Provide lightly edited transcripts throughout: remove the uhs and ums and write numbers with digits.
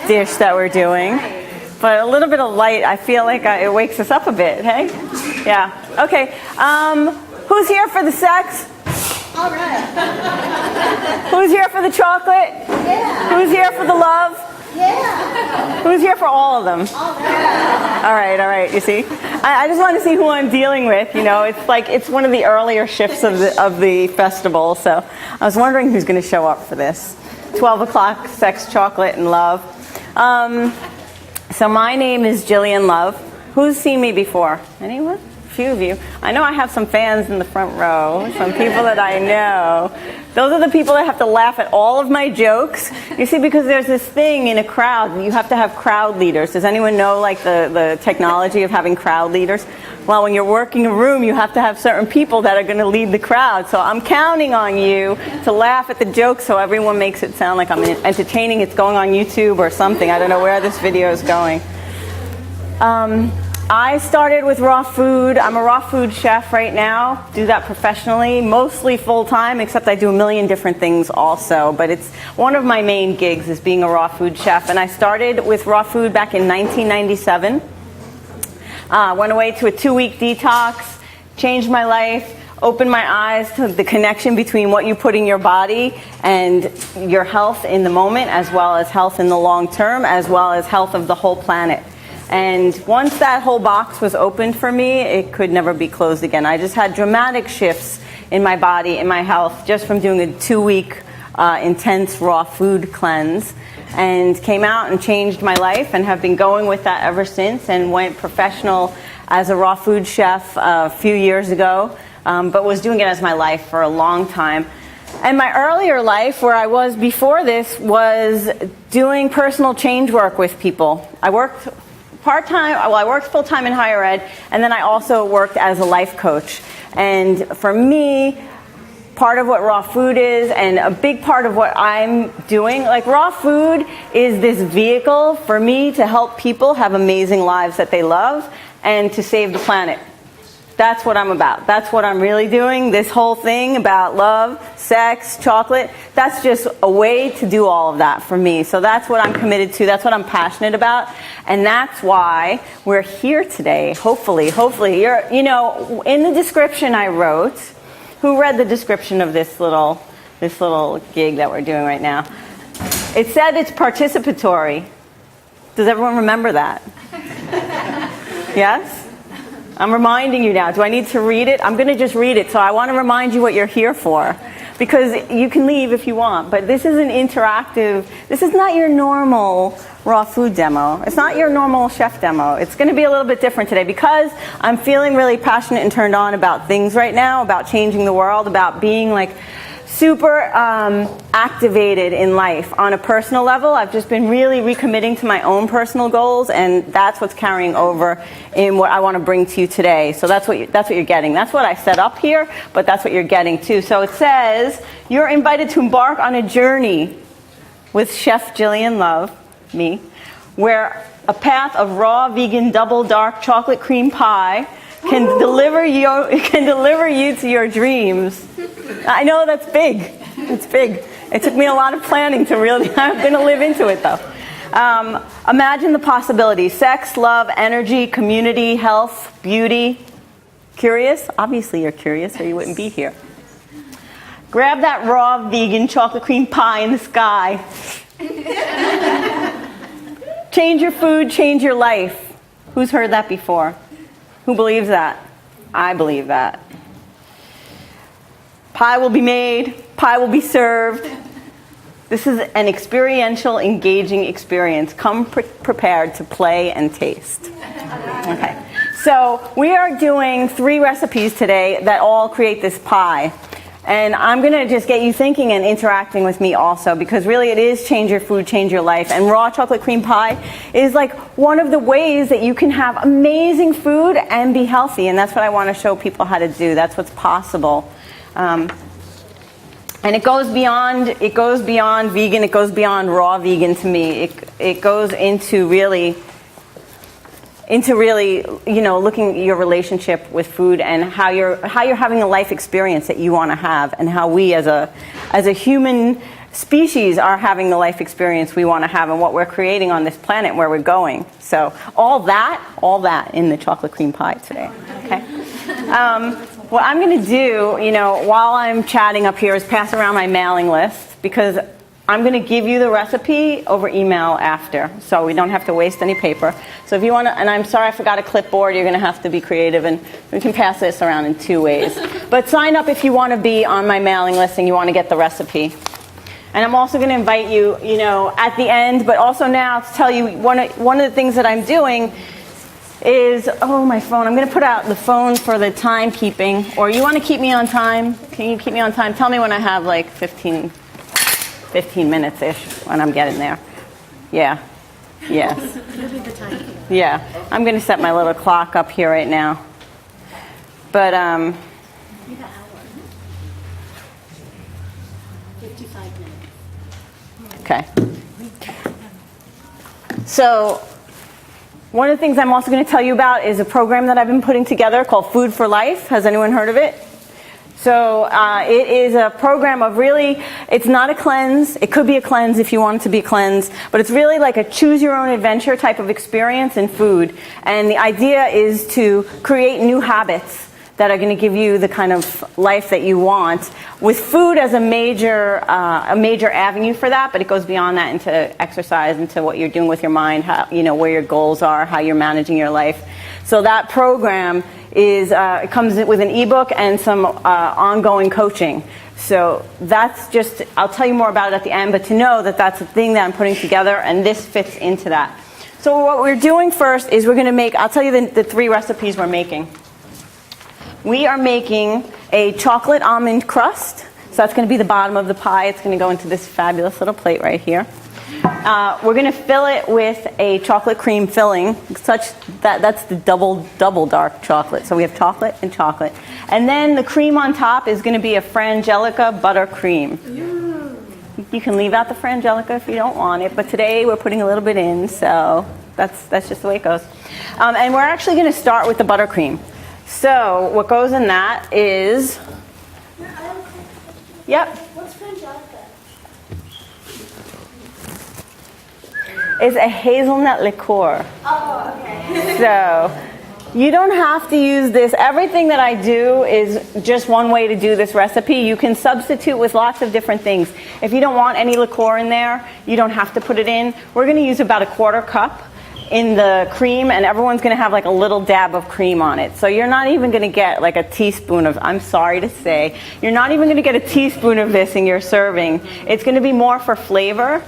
dish that we're doing. But a little bit of light, I feel like it wakes us up a bit, hey? Yeah. Okay. Who's here for the sex? All right. Who's here for the chocolate? Yeah. Who's here for the love? Yeah. Who's here for all of them? All right. All right, you see? I just want to see who I'm dealing with, you know. It's like, it's one of the earlier shifts of the festival, so I was wondering who's going to show up for this. 12 o'clock, sex, chocolate, and love. So my name is Jillian Love. Who's seen me before? Anyone? A few of you. I know I have some fans in the front row, some people that I know. Those are the people that have to laugh at all of my jokes. You see, because there's this thing in a crowd, you have to have crowd leaders. Does anyone know like the technology of having crowd leaders? Well, when you're working a room, you have to have certain people that are going to lead the crowd. So I'm counting on you to laugh at the jokes so everyone makes it sound like I'm entertaining. It's going on YouTube or something. I don't know where this video is going. I started with raw food. I'm a raw food chef right now. Do that professionally, mostly full-time, except I do a million different things also. But it's one of my main gigs is being a raw food chef. And I started with raw food back in 1997. Went away to a 2-week detox, changed my life, opened my eyes to the connection between what you put in your body and your health in the moment, as well as health in the long term, as well as health of the whole planet. And once that whole box was opened for me, it could never be closed again. I just had dramatic shifts in my body, in my health, just from doing a 2-week intense raw food cleanse. And came out and changed my life and have been going with that ever since, and went professional as a raw food chef a few years ago, but was doing it as my life for a long time. And my earlier life, where I was before this, was doing personal change work with people. I worked part-time, well, I worked full-time in higher ed, and then I also worked as a life coach. And for me, part of what raw food is, and a big part of what I'm doing, like raw food is this vehicle for me to help people have amazing lives that they love and to save the planet. That's what I'm about. That's what I'm really doing. This whole thing about love, sex, chocolate, that's just a way to do all of that for me. So that's what I'm committed to. That's what I'm passionate about. And that's why we're here today. Hopefully, you're, you know, in the description I wrote, who read the description of this little gig that we're doing right now? It said it's participatory. Does everyone remember that? Yes? I'm reminding you now. Do I need to read it? I'm going to just read it. So I want to remind you what you're here for. Because you can leave if you want. But this is an interactive, this is not your normal raw food demo. It's not your normal chef demo. It's going to be a little bit different today because I'm feeling really passionate and turned on about things right now, about changing the world, about being like super activated in life on a personal level. I've just been really recommitting to my own personal goals, and that's what's carrying over in what I want to bring to you today. So that's what you're getting. That's what I set up here, but that's what you're getting too. So it says you're invited to embark on a journey with Chef Jillian Love, me, where a path of raw vegan double dark chocolate cream pie can deliver you to your dreams. I know that's big. It's big. It took me a lot of planning to really, I'm going to live into it though. Imagine the possibilities: sex, love, energy, community, health, beauty. Curious? Obviously you're curious or you wouldn't be here. Grab that raw vegan chocolate cream pie in the sky. Change your food, change your life. Who's heard that before? Who believes that? I believe that. Pie will be made, pie will be served. This is an experiential, engaging experience. Come prepared to play and taste. Okay. So we are doing 3 recipes today that all create this pie. And I'm going to just get you thinking and interacting with me also, because really it is change your food, change your life. And raw chocolate cream pie is like one of the ways that you can have amazing food and be healthy. And that's what I want to show people how to do. That's what's possible. And it goes beyond vegan. It goes beyond raw vegan to me. It goes into really, you know, looking at your relationship with food and how you're having a life experience that you want to have, and how we as a human species are having the life experience we want to have and what we're creating on this planet where we're going. So all that in the chocolate cream pie today. Okay. What I'm going to do, while I'm chatting up here is pass around my mailing list, because I'm going to give you the recipe over email after, so we don't have to waste any paper. So if you want to, and I'm sorry I forgot a clipboard, you're going to have to be creative, and we can pass this around in 2 ways. But sign up if you want to be on my mailing list and you want to get the recipe. And I'm also going to invite you, at the end, but also now to tell you one of the things that I'm doing is, my phone. I'm going to put out the phone for the timekeeping. Or you want to keep me on time? Can you keep me on time? Tell me when I have like 15 minutes-ish when I'm getting there. Yeah. Yes. Yeah. I'm going to set my little clock up here right now. But, 55 minutes. okay. So, one of the things I'm also going to tell you about is a program that I've been putting together called Food for Life. Has anyone heard of it? So it is a program of really, it's not a cleanse. It could be a cleanse if you want it to be a cleanse, but it's really like a choose your own adventure type of experience in food. And the idea is to create new habits that are going to give you the kind of life that you want, with food as a major avenue for that. But it goes beyond that into exercise, into what you're doing with your mind, how, where your goals are, how you're managing your life. So that program is it comes with an ebook and some ongoing coaching. So that's just, I'll tell you more about it at the end, but to know that that's a thing that I'm putting together, and this fits into that. So what we're doing first is we're going to make, I'll tell you the 3 recipes we're making. We are making a chocolate almond crust. So that's going to be the bottom of the pie. It's going to go into this fabulous little plate right here. We're going to fill it with a chocolate cream filling, such that's the double dark chocolate. So we have chocolate and chocolate. And then the cream on top is going to be a Frangelico buttercream. You can leave out the Frangelico if you don't want it, but today we're putting a little bit in, so that's just the way it goes. And we're actually going to start with the buttercream. So what goes in that is, yep. What's Frangelico? It's a hazelnut liqueur. Oh, okay. So you don't have to use this. Everything that I do is just one way to do this recipe. You can substitute with lots of different things. If you don't want any liqueur in there, you don't have to put it in. We're going to use about a 1/4 cup in the cream, and everyone's going to have like a little dab of cream on it. So you're not even going to get like a teaspoon of, I'm sorry to say, you're not even going to get a teaspoon of this in your serving. It's going to be more for flavor.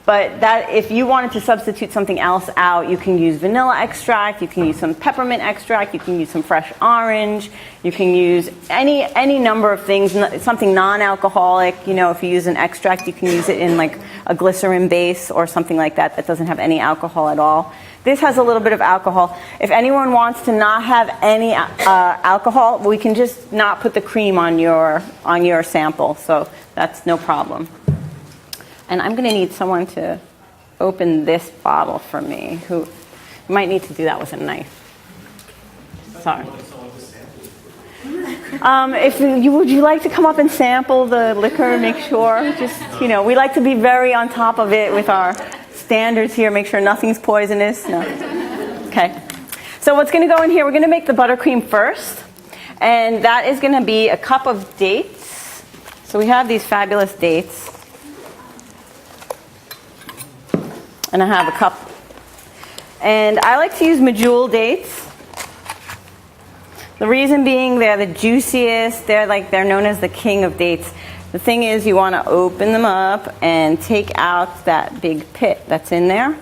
But that, if you wanted to substitute something else out, you can use vanilla extract, you can use some peppermint extract, you can use some fresh orange, you can use any number of things, something non-alcoholic. If you use an extract, you can use it in like a glycerin base or something like that that doesn't have any alcohol at all. This has a little bit of alcohol. If anyone wants to not have any alcohol, we can just not put the cream on your sample, so that's no problem. And I'm going to need someone to open this bottle for me. Who might need to do that with a knife. Sorry. Would you like to come up and sample the liquor? Make sure. Just we like to be very on top of it with our standards here. Make sure nothing's poisonous. No. Okay. So what's going to go in here? We're going to make the buttercream first, and that is going to be a cup of dates. So we have these fabulous dates. And I have a cup. And I like to use medjool dates. The reason being they're the juiciest. They're known as the king of dates. The thing is, you want to open them up and take out that big pit that's in there.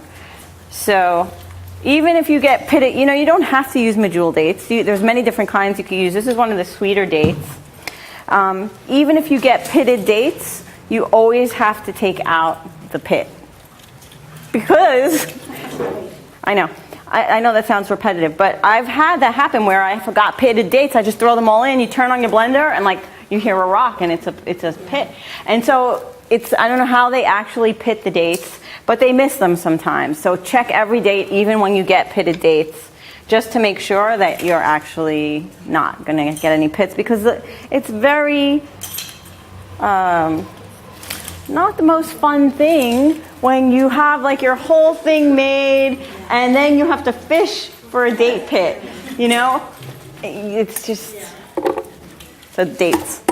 So even if you get pitted, you don't have to use medjool dates. There's many different kinds you can use. This is one of the sweeter dates. Even if you get pitted dates, you always have to take out the pit. Because, I know that sounds repetitive, but I've had that happen where I forgot pitted dates. I just throw them all in. You turn on your blender and you hear a rock and it's a pit. And so I don't know how they actually pit the dates, but they miss them sometimes. So check every date, even when you get pitted dates, just to make sure that you're actually not going to get any pits, because it's very not the most fun thing when you have like your whole thing made and then you have to fish for a date pit, you know? It's just the dates.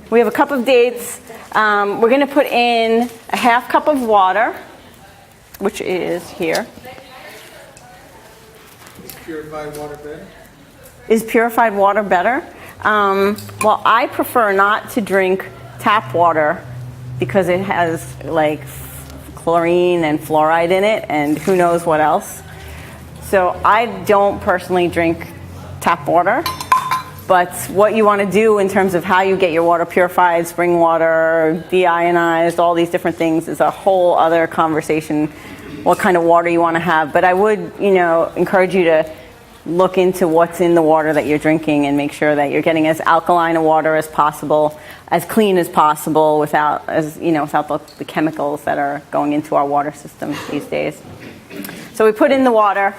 We have a cup of dates. We're going to put in a half cup of water, which is here. Is purified water better? Is purified water better? Well, I prefer not to drink tap water because it has like chlorine and fluoride in it and who knows what else. So I don't personally drink tap water. But what you want to do in terms of how you get your water purified, spring water, deionized, all these different things is a whole other conversation, what kind of water you want to have. But I would, encourage you to look into what's in the water that you're drinking and make sure that you're getting as alkaline a water as possible, as clean as possible without the chemicals that are going into our water system these days. So we put in the water.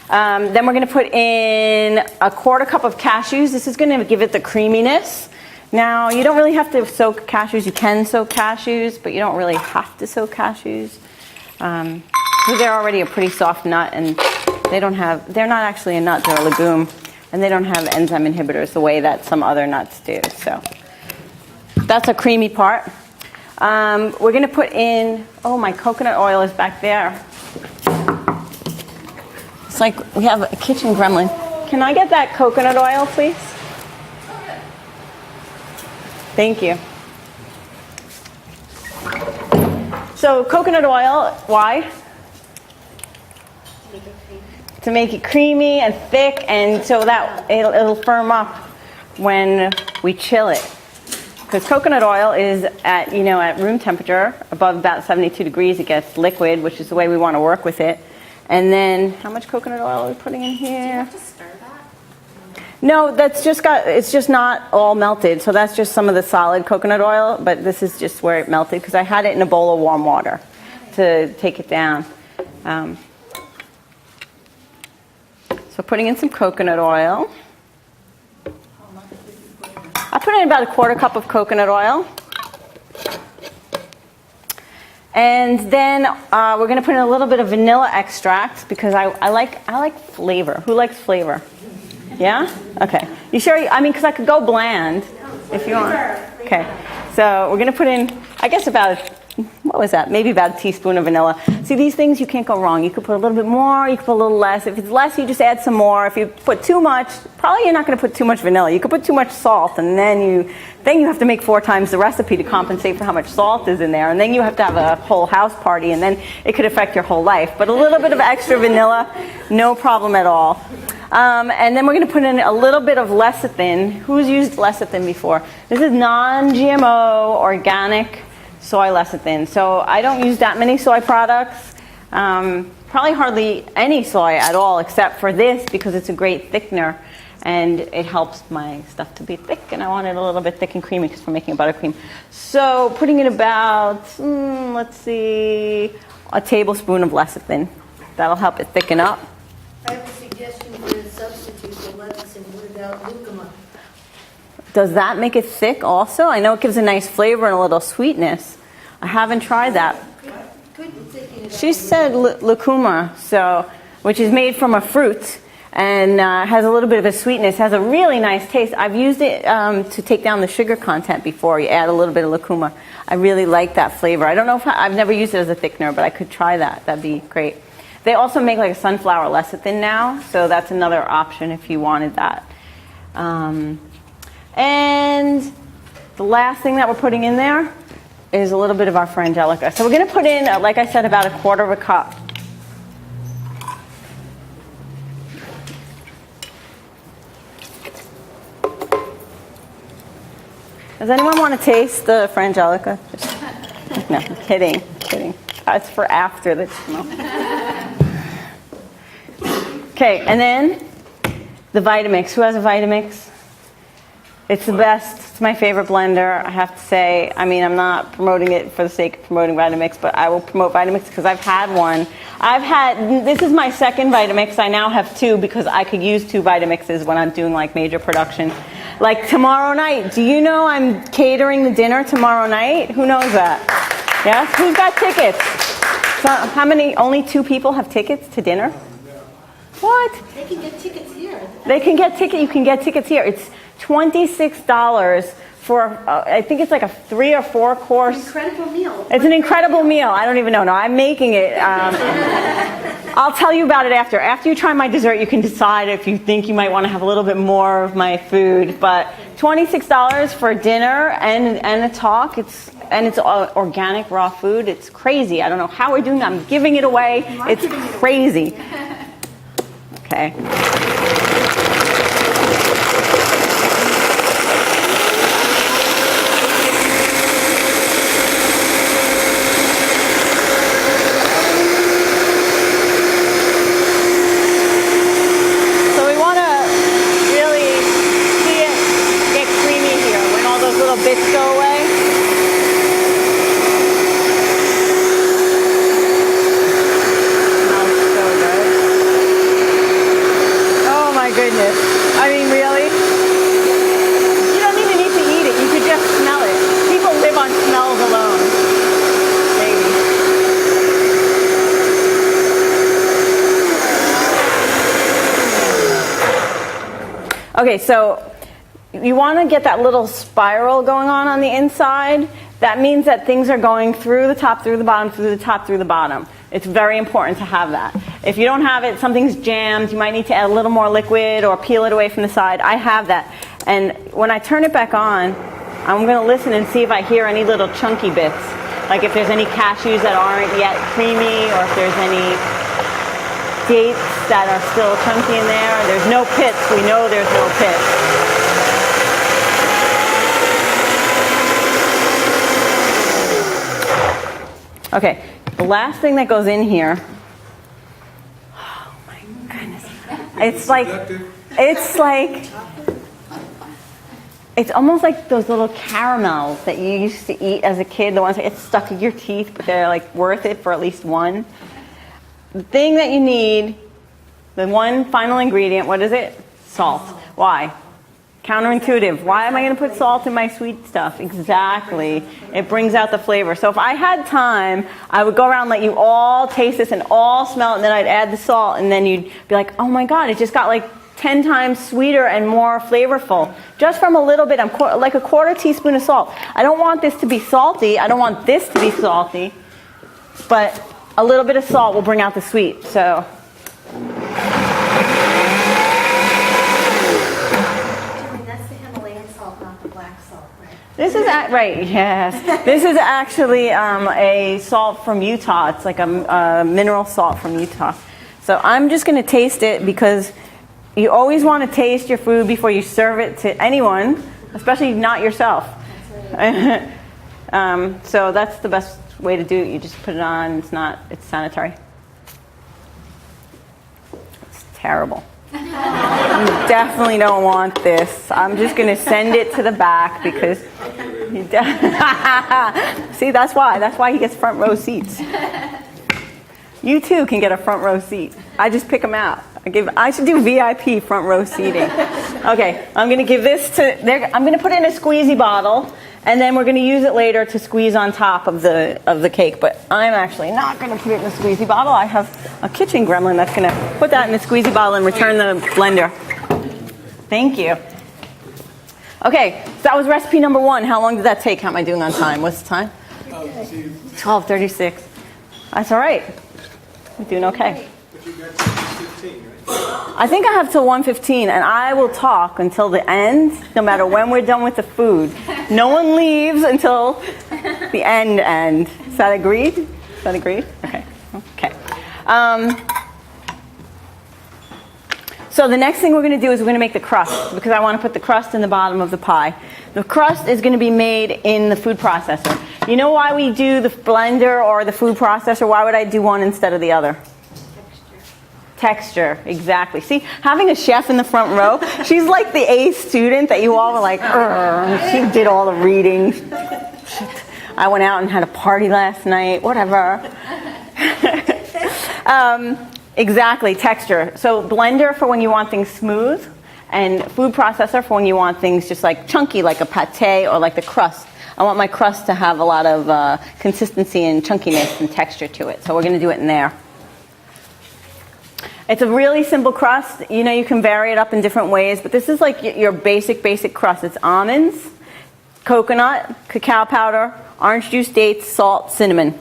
Then we're going to put in a quarter cup of cashews. This is going to give it the creaminess. Now, you don't really have to soak cashews. You can soak cashews, but you don't really have to soak cashews. So they're already a pretty soft nut, and they're not actually a nut, they're a legume, and they don't have enzyme inhibitors the way that some other nuts do. So that's a creamy part. We're going to put in, my coconut oil is back there. It's like we have a kitchen gremlin. Can I get that coconut oil, please? Thank you. So coconut oil, why? To make it creamy and thick, and so that it'll firm up when we chill it. Because coconut oil is at room temperature, above about 72 degrees, it gets liquid, which is the way we want to work with it. And then, how much coconut oil are we putting in here? Do you have to stir that? No, it's just not all melted. So that's just some of the solid coconut oil, but this is just where it melted because I had it in a bowl of warm water to take it down. So putting in some coconut oil. I put in about a quarter cup of coconut oil. And then we're going to put in a little bit of vanilla extract because I like flavor. Who likes flavor? Yeah? Okay. You sure? Because I could go bland if you want. Okay. So we're going to put in, I guess maybe about a teaspoon of vanilla. See, these things you can't go wrong. You could put a little bit more, you could put a little less. If it's less, you just add some more. If you put too much, probably you're not going to put too much vanilla. You could put too much salt, and then you have to make 4 times the recipe to compensate for how much salt is in there. And then you have to have a whole house party, and then it could affect your whole life. But a little bit of extra vanilla, no problem at all. And then we're going to put in a little bit of lecithin. Who's used lecithin before? This is non-GMO, organic soy lecithin. So I don't use that many soy products. Probably hardly any soy at all except for this because it's a great thickener. And it helps my stuff to be thick, and I want it a little bit thick and creamy because we're making a buttercream. So putting in about, a tablespoon of lecithin. That'll help it thicken up. I have a suggestion for a substitute for lecithin without lucuma. Does that make it thick also? I know it gives a nice flavor and a little sweetness. I haven't tried that. Could thicken it up. She said lucuma, which is made from a fruit. And has a little bit of a sweetness, has a really nice taste. I've used it to take down the sugar content before. You add a little bit of lucuma. I really like that flavor. I don't know if I've never used it as a thickener, but I could try that. That'd be great. They also make like a sunflower lecithin now, so that's another option if you wanted that. And the last thing that we're putting in there is a little bit of our Frangelico. So we're going to put in, like I said, about a quarter of a cup. Does anyone want to taste the Frangelico? No, kidding. It's for after the smell. Okay, and then the Vitamix. Who has a Vitamix? It's the best. It's my favorite blender, I have to say. I'm not promoting it for the sake of promoting Vitamix, but I will promote Vitamix because I've had one. This is my second Vitamix. I now have 2 because I could use 2 Vitamixes when I'm doing like major production. Like tomorrow night. Do you know I'm catering the dinner tomorrow night? Who knows that? Yes? Who's got tickets? So, how many? Only 2 people have tickets to dinner? What? They can get tickets here. They can get tickets. You can get tickets here. It's $26 for, I think it's like a 3 or 4 course. Incredible meal. It's an incredible meal. I don't even know. No, I'm making it. I'll tell you about it after. After you try my dessert, you can decide if you think you might want to have a little bit more of my food. But $26 for dinner and a talk. It's organic raw food. It's crazy. I don't know how we're doing that. I'm giving it away. It's crazy. Okay. Bits go away. Smells so good. Oh my goodness. I mean, really? You don't even need to eat it. You could just smell it. People live on smells alone. Maybe. Okay, so you want to get that little spiral going on the inside. That means that things are going through the top, through the bottom, through the top, through the bottom. It's very important to have that. If you don't have it, something's jammed, you might need to add a little more liquid or peel it away from the side. I have that. And when I turn it back on, I'm going to listen and see if I hear any little chunky bits. Like if there's any cashews that aren't yet creamy, or if there's any dates that are still chunky in there. There's no pits. We know there's no pits. Okay, the last thing that goes in here, oh my goodness, it's almost like those little caramels that you used to eat as a kid, the ones that get stuck in your teeth, but they're like worth it for at least one. The thing that you need, the one final ingredient, what is it? Salt. Why? Counterintuitive. Why am I going to put salt in my sweet stuff? Exactly. It brings out the flavor. So if I had time, I would go around and let you all taste this and all smell it, and then I'd add the salt, and then you'd be like, oh my God, it just got like 10 times sweeter and more flavorful. Just from a little bit, like a 1/4 teaspoon of salt. I don't want this to be salty. I don't want this to be salty. But a little bit of salt will bring out the sweet. So. This is right, yes. This is actually a salt from Utah. It's like a mineral salt from Utah. So I'm just going to taste it, because you always want to taste your food before you serve it to anyone, especially not yourself. So that's the best way to do it. You just put it on. It's sanitary. It's terrible. You definitely don't want this. I'm just going to send it to the back, because see, that's why he gets front row seats. You too can get a front row seat. I just pick them out. I should do VIP front row seating. Okay, I'm going to give this I'm going to put it in a squeezy bottle, and then we're going to use it later to squeeze on top of the cake. But I'm actually not going to put it in a squeezy bottle. I have a kitchen gremlin that's going to put that in the squeezy bottle and return the blender. Thank you. Okay, so that was recipe number 1. How long did that take? How am I doing on time? What's the time? 12:36. That's all right. I'm doing okay. But you got till 15, right? I think I have till 1:15, and I will talk until the end, no matter when we're done with the food. No one leaves until the end. Is that agreed? Is that agreed? Okay. So the next thing we're going to do is we're going to make the crust, because I want to put the crust in the bottom of the pie. The crust is going to be made in the food processor. You know why we do the blender or the food processor? Why would I do one instead of the other? Texture, exactly. See, having a chef in the front row, she's like the A student that you all were like, she did all the reading. I went out and had a party last night, whatever. Exactly, texture. So blender for when you want things smooth, And food processor for when you want things just like chunky, like a pate or like the crust. I want my crust to have a lot of consistency and chunkiness and texture to it. So we're going to do it in there. It's a really simple crust. You know, you can vary it up in different ways, but this is like your basic crust. It's almonds, coconut, cacao powder, orange juice, dates, salt, cinnamon.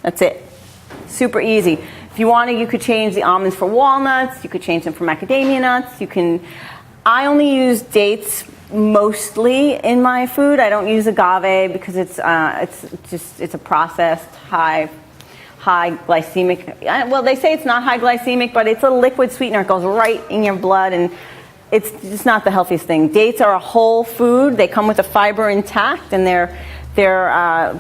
That's it. Super easy. If you wanted, you could change the almonds for walnuts. You could change them for macadamia nuts. I only use dates mostly in my food. I don't use agave because it's a processed high glycemic. Well, they say it's not high glycemic, but it's a liquid sweetener. It goes right in your blood, and it's just not the healthiest thing. Dates are a whole food. They come with the fiber intact, and they're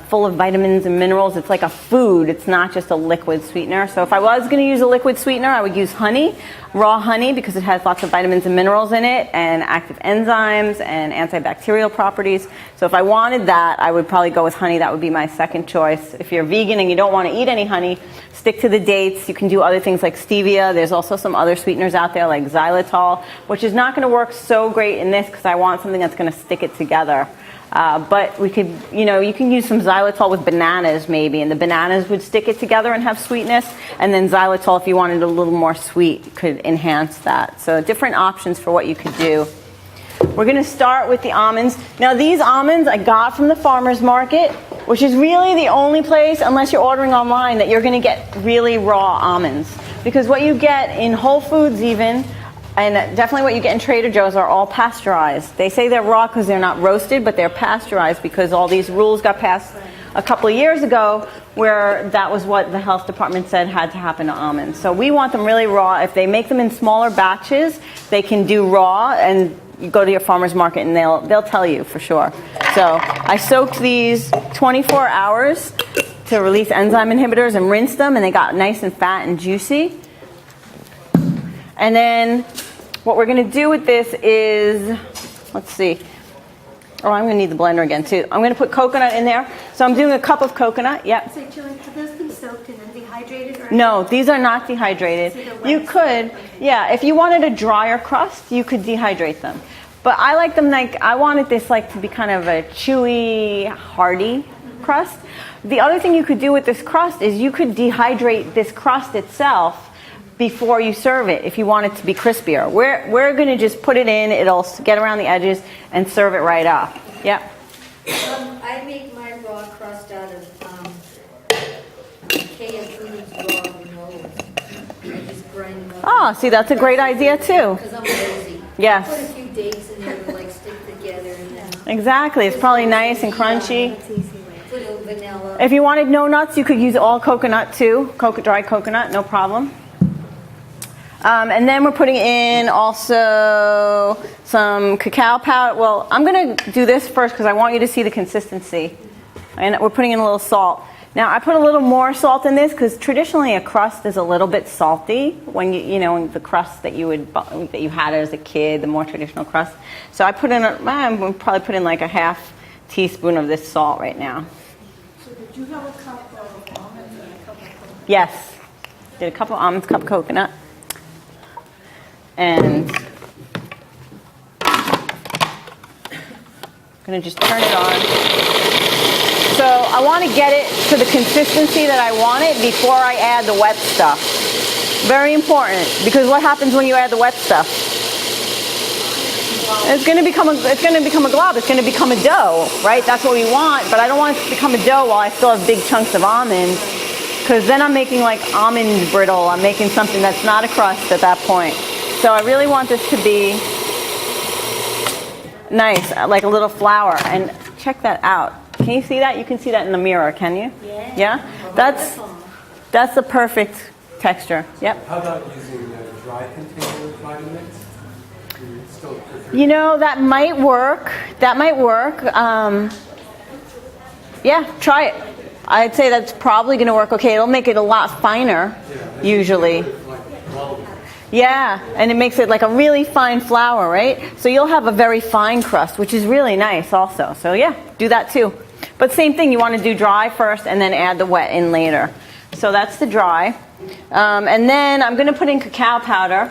full of vitamins and minerals. It's like a food. It's not just a liquid sweetener. So if I was going to use a liquid sweetener, I would use honey, raw honey, because it has lots of vitamins and minerals in it, and active enzymes and antibacterial properties. So if I wanted that, I would probably go with honey. That would be my second choice. If you're vegan and you don't want to eat any honey, stick to the dates. You can do other things like stevia. There's also some other sweeteners out there like xylitol, which is not going to work so great in this because I want something that's going to stick it together. But we could, you can use some xylitol with bananas maybe, and the bananas would stick it together and have sweetness, and then xylitol, if you wanted a little more sweet, could enhance that. So different options for what you could do. We're going to start with the almonds. Now these almonds I got from the farmer's market, which is really the only place, unless you're ordering online, that you're going to get really raw almonds. Because what you get in Whole Foods even, and definitely what you get in Trader Joe's, are all pasteurized. They say they're raw because they're not roasted, but they're pasteurized because all these rules got passed a couple of years ago where that was what the health department said had to happen to almonds. So we want them really raw. If they make them in smaller batches, they can do raw, and you go to your farmer's market and they'll tell you for sure. So I soaked these 24 hours to release enzyme inhibitors and rinsed them, and they got nice and fat and juicy. And then what we're going to do with this is, let's see. Oh, I'm going to need the blender again too. I'm going to put coconut in there. So I'm doing a cup of coconut. Yep. So, Jillian, have those been soaked and then dehydrated? Or no, these are not dehydrated. You could, yeah, if you wanted a drier crust, you could dehydrate them. But I like them I wanted this to be kind of a chewy, hearty crust. The other thing you could do with this crust is you could dehydrate this crust itself before you serve it if you want it to be crispier. We're going to just put it in, it'll get around the edges, and serve it right up. Yep. I make my raw crust out of KF Foods raw granolas. I just grind them up. Oh, see, that's a great idea too. Because I'm lazy. Yes. Put a few dates in there to stick together. And then Exactly. It's probably nice and crunchy. put a vanilla. If you wanted no nuts, you could use all coconut too. Dried coconut, no problem. And then we're putting in also some cacao powder. Well, I'm going to do this first because I want you to see the consistency. And we're putting in a little salt. Now, I put a little more salt in this because traditionally a crust is a little bit salty when the crust that you had as a kid, the more traditional crust. So I'm going to probably put in like a half teaspoon of this salt right now. So did you have a cup of almonds and a cup of coconut? Yes. Did a cup of almonds, cup of coconut. And I'm going to just turn it on. So I want to get it to the consistency that I want it before I add the wet stuff. Very important, because what happens when you add the wet stuff? It's going to become a glob. It's going to become a dough, right? That's what we want, but I don't want it to become a dough while I still have big chunks of almonds, because then I'm making like almond brittle. I'm making something that's not a crust at that point. So I really want this to be nice, like a little flour. And check that out. Can you see that? You can see that in the mirror, can you? Yeah. Yeah? That's the perfect texture. Yep. How about using dry container Vitamix? That might work. Yeah, try it. I'd say that's probably going to work okay. It'll make it a lot finer, usually. Yeah, and it makes it like a really fine flour, right? So you'll have a very fine crust, which is really nice also. So yeah, do that too. But same thing, you want to do dry first and then add the wet in later. So that's the dry. And then I'm going to put in cacao powder.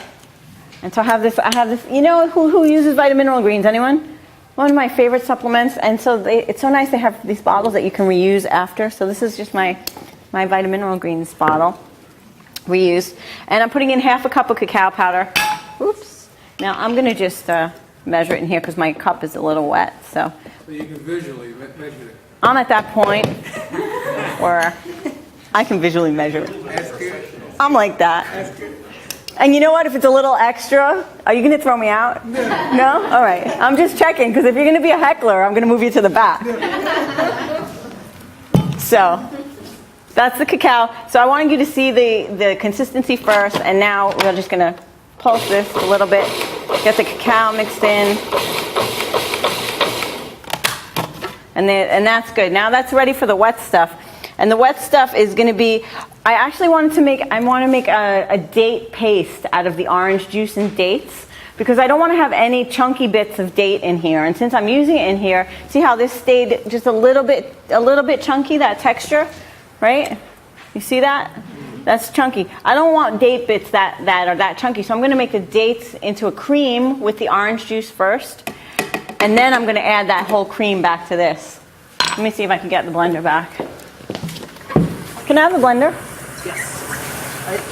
And so I have this, you know who uses vitamin mineral greens? Anyone? One of my favorite supplements. And so it's so nice they have these bottles that you can reuse after. So this is just my vitamin mineral greens bottle, reused. And I'm putting in half a cup of cacao powder. Oops. Now I'm going to just measure it in here because my cup is a little wet. So you can visually measure it. I'm at that point where I can visually measure it. That's good. I'm like that. That's good. And you know what? If it's a little extra, are you going to throw me out? No? All right. I'm just checking, because if you're going to be a heckler, I'm going to move you to the back. So that's the cacao. So I wanted you to see the consistency first, and now we're just going to pulse this a little bit, get the cacao mixed in. And that's good. Now that's ready for the wet stuff. And the wet stuff is going to be, I actually want to make a date paste out of the orange juice and dates, because I don't want to have any chunky bits of date in here. And since I'm using it in here, see how this stayed just a little bit chunky, that texture, right? You see that? That's chunky. I don't want date bits that are that chunky, so I'm going to make the dates into a cream with the orange juice first, and then I'm going to add that whole cream back to this. Let me see if I can get the blender back. Can I have the blender? Yes.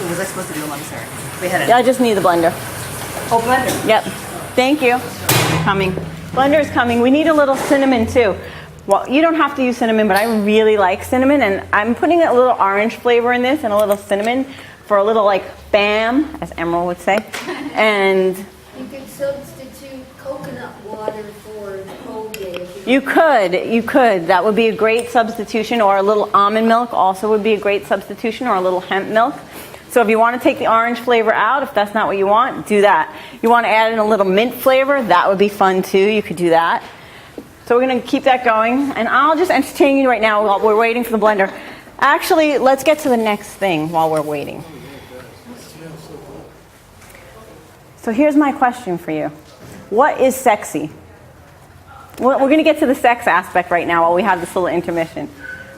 Was I supposed to do them? I'm sorry. We had it. Yeah, I just need the blender. Oh, blender. Yep. Thank you. Coming. Blender is coming. We need a little cinnamon too. Well, you don't have to use cinnamon, but I really like cinnamon, and I'm putting a little orange flavor in this and a little cinnamon for a little like bam, as Emerald would say. And You could substitute coconut water for Colgate. you could. That would be a great substitution, or a little almond milk also would be a great substitution, or a little hemp milk. So if you want to take the orange flavor out, if that's not what you want, do that. You want to add in a little mint flavor, that would be fun too. You could do that. So we're going to keep that going, and I'll just entertain you right now while we're waiting for the blender. Actually, let's get to the next thing while we're waiting. So here's my question for you. What is sexy? We're going to get to the sex aspect right now while we have this little intermission.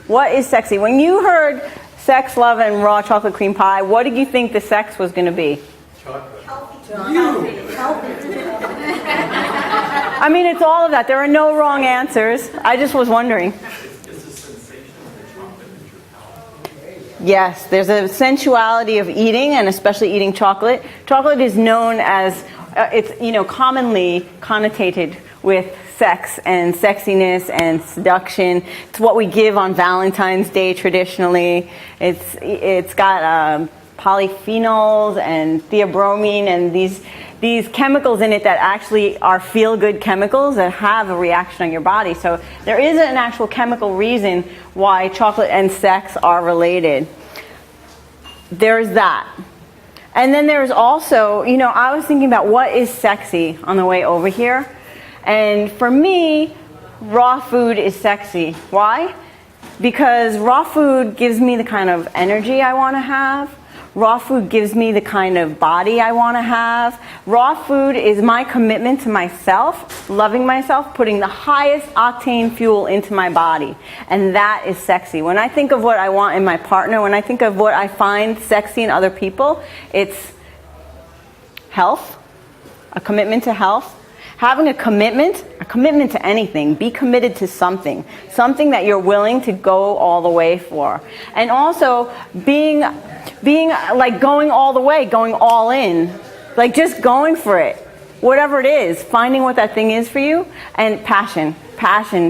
What is sexy? When you heard sex, love, and raw chocolate cream pie, what did you think the sex was going to be? Chocolate. I mean, it's all of that. There are no wrong answers. I just was wondering. Yes, there's a sensuality of eating, and especially eating chocolate. Chocolate is known as, it's commonly connotated with sex and sexiness and seduction. It's what we give on Valentine's Day traditionally. It's got polyphenols and theobromine and these chemicals in it that actually are feel-good chemicals that have a reaction on your body. So there is an actual chemical reason why chocolate and sex are related. There's that. And then there's also, I was thinking about what is sexy on the way over here. And for me, raw food is sexy. Why? Because raw food gives me the kind of energy I want to have. Raw food gives me the kind of body I want to have. Raw food is my commitment to myself, loving myself, putting the highest octane fuel into my body. And that is sexy. When I think of what I want in my partner, when I think of what I find sexy in other people, it's health, a commitment to health. Having a commitment to anything. Be committed to something that you're willing to go all the way for. And also being like going all the way, going all in, like just going for it, whatever it is, finding what that thing is for you. And passion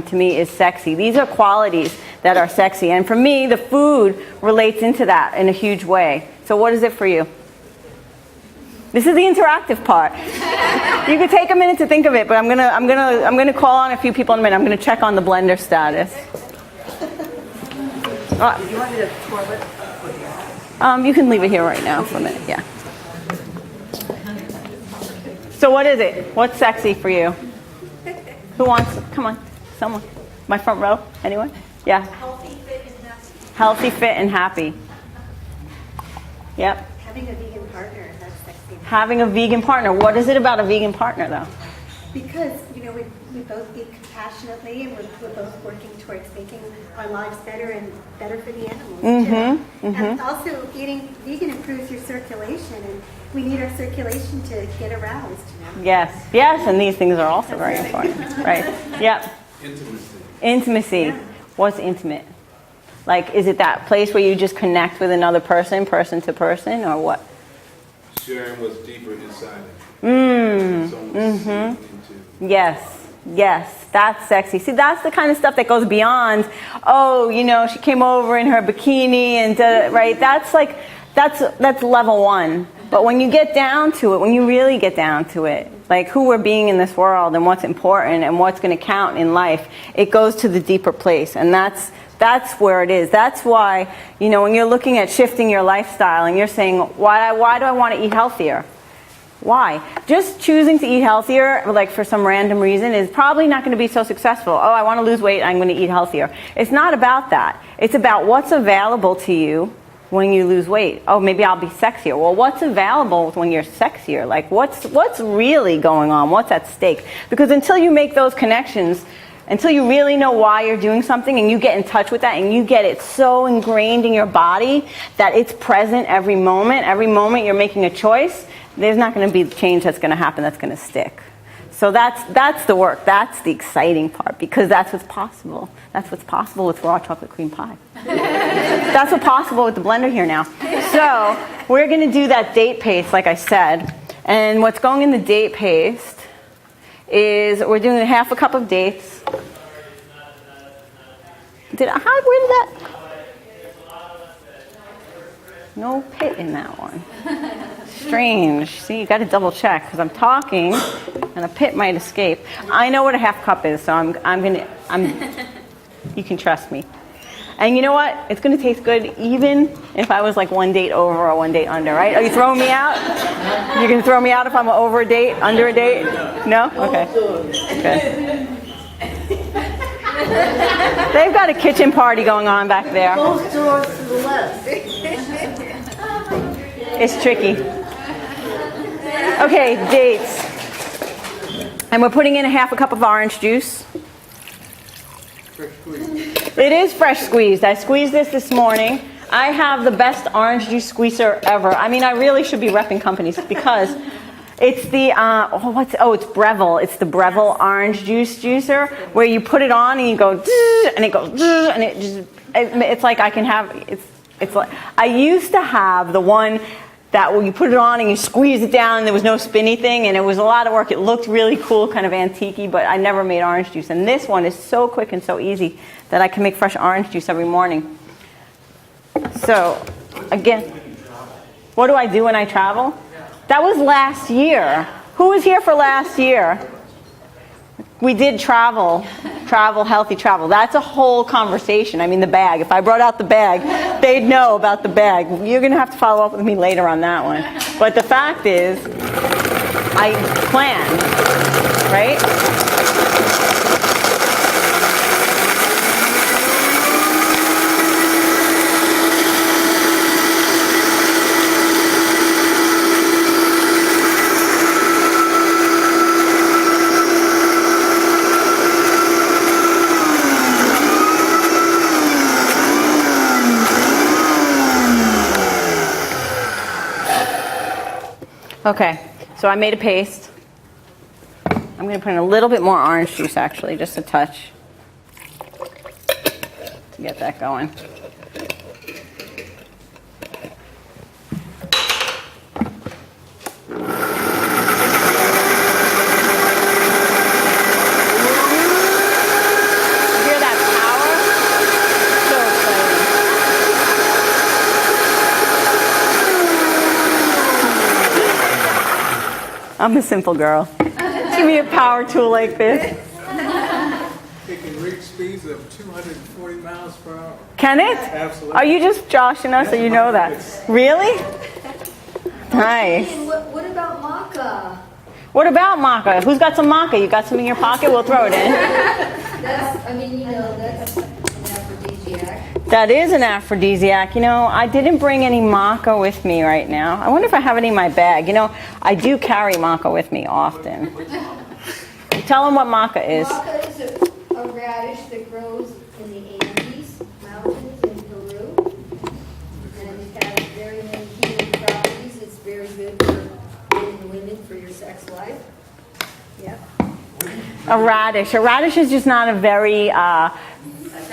to me is sexy. These are qualities that are sexy, and for me the food relates into that in a huge way. So what is it for you? This is the interactive part. You could take a minute to think of it, but I'm gonna call on a few people in a minute. I'm gonna check on the blender status. Do you want me to twirl it? You can leave it here right now for a minute. Yeah. So what is it? What's sexy for you? Who wants? Come on, someone. My front row. Anyone? Yeah. Healthy, fit, and happy. Healthy, fit, and happy. Yep. Having a vegan partner, that's sexy. Having a vegan partner. What is it about a vegan partner, though? because, you know, we both eat compassionately, and we're both working towards making our lives better and better for the animals, too. And also, eating vegan improves your circulation, and we need our circulation to get aroused, you know? Yes, and these things are also very important. Right. Yep. Intimacy. Yeah. What's intimate? Like, is it that place where you just connect with another person, person to person, or what? Sharing what's deeper inside of you. Yes, that's sexy. See, that's the kind of stuff that goes beyond, oh, you know, she came over in her bikini and right? That's like, that's level one. But when you get down to it, when you really get down to it, like who we're being in this world and what's important and what's going to count in life, it goes to the deeper place. And that's where it is. That's why, you know, when you're looking at shifting your lifestyle and you're saying, why do I want to eat healthier? Why? Just choosing to eat healthier, like for some random reason, is probably not going to be so successful. Oh, I want to lose weight, I'm going to eat healthier. It's not about that. It's about what's available to you when you lose weight. Oh, maybe I'll be sexier. Well, what's available when you're sexier? Like, what's really going on? What's at stake? Because until you make those connections, until you really know why you're doing something and you get in touch with that and you get it so ingrained in your body that it's present every moment you're making a choice, there's not going to be change that's going to happen that's going to stick. So that's the work. That's the exciting part, because that's what's possible. That's what's possible with raw chocolate cream pie. That's what's possible with the blender here now. So we're going to do that date paste, like I said. And what's going in the date paste is we're doing half a cup of dates. Where did that? No pit in that one. Strange. See, you got to double check because I'm talking, and a pit might escape. I know what a half cup is, so you can trust me. And you know what? It's going to taste good even if I was like one date over or one date under, right? Are you throwing me out? You're going to throw me out if I'm over a date, under a date? No? Okay. Good. They've got a kitchen party going on back there. Both doors to the left. It's tricky. Okay, dates. And we're putting in a half a cup of orange juice. Fresh squeeze. It is fresh squeezed. I squeezed this morning. I have the best orange juice squeezer ever. I mean, I really should be repping companies because it's the, it's Breville. It's the Breville orange juice juicer where you put it on and you go, and it goes, and it just, it's like I can have, it's like, I used to have the one that when you put it on and you squeeze it down, there was no spinny thing, and it was a lot of work. It looked really cool, kind of antique-y, but I never made orange juice. And this one is so quick and so easy that I can make fresh orange juice every morning. So, again, what do I do when I travel? That was last year. Who was here for last year? We did travel, healthy travel. That's a whole conversation. I mean, the bag. If I brought out the bag, they'd know about the bag. You're going to have to follow up with me later on that one. But the fact is, I planned, right? Okay, so I made a paste. I'm going to put in a little bit more orange juice, actually, just a touch to get that going. Hear that power? So exciting. I'm a simple girl. Give me a power tool like this. It can reach speeds of 240 miles per hour. Can it? Absolutely. Are you just joshing us, or you know that? Really? Nice. Hey, what about maca? What about maca? Who's got some maca? You got some in your pocket? We'll throw it in. That's an aphrodisiac. That is an aphrodisiac. You know, I didn't bring any maca with me right now. I wonder if I have any in my bag. You know, I do carry maca with me often. Tell them what maca is. Maca is a radish that grows in the Andes Mountains in Peru. And it has very many healing properties. It's very good for men and women for your sex life. Yep. A radish. A radish is just not a very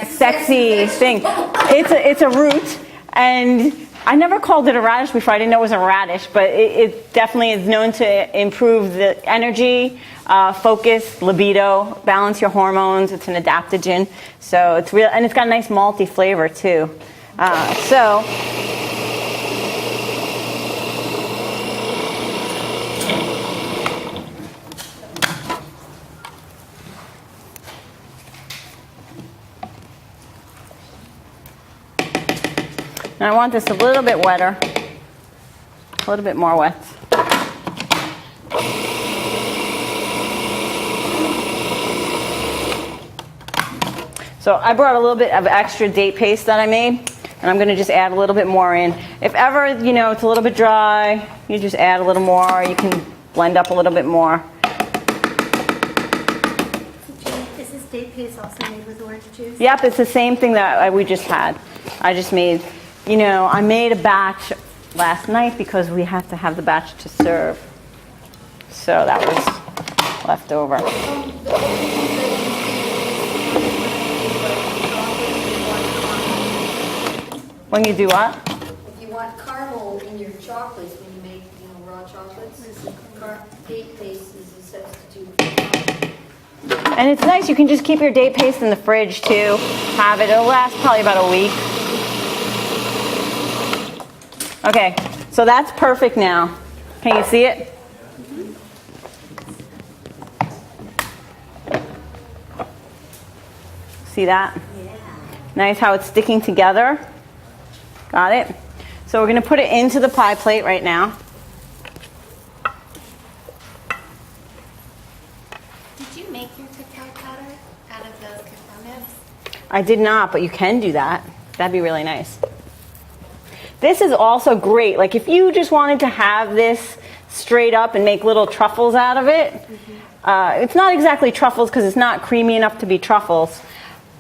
sexy thing. It's a root, and I never called it a radish before. I didn't know it was a radish, but it definitely is known to improve the energy, focus, libido, balance your hormones. It's an adaptogen, so it's real, and it's got a nice malty flavor too. So. And I want this a little bit wetter, a little bit more wet. So I brought a little bit of extra date paste that I made, and I'm going to just add a little bit more in. If ever, it's a little bit dry, you just add a little more. You can blend up a little bit more. Is this date paste also made with orange juice? Yep, it's the same thing that we just had. I just made, I made a batch last night because we have to have the batch to serve. So that was left over. When you do what? If you want caramel in your chocolates, when you make raw chocolates, date paste is a substitute for caramel. And it's nice, you can just keep your date paste in the fridge too. Have it, it'll last probably about a week. Okay, so that's perfect now. Can you see it? See that? Yeah. Nice how it's sticking together. Got it? So we're going to put it into the pie plate right now. Did you make your cacao powder out of those cacao nibs? I did not, but you can do that. That'd be really nice. This is also great. Like if you just wanted to have this straight up and make little truffles out of it, it's not exactly truffles because it's not creamy enough to be truffles.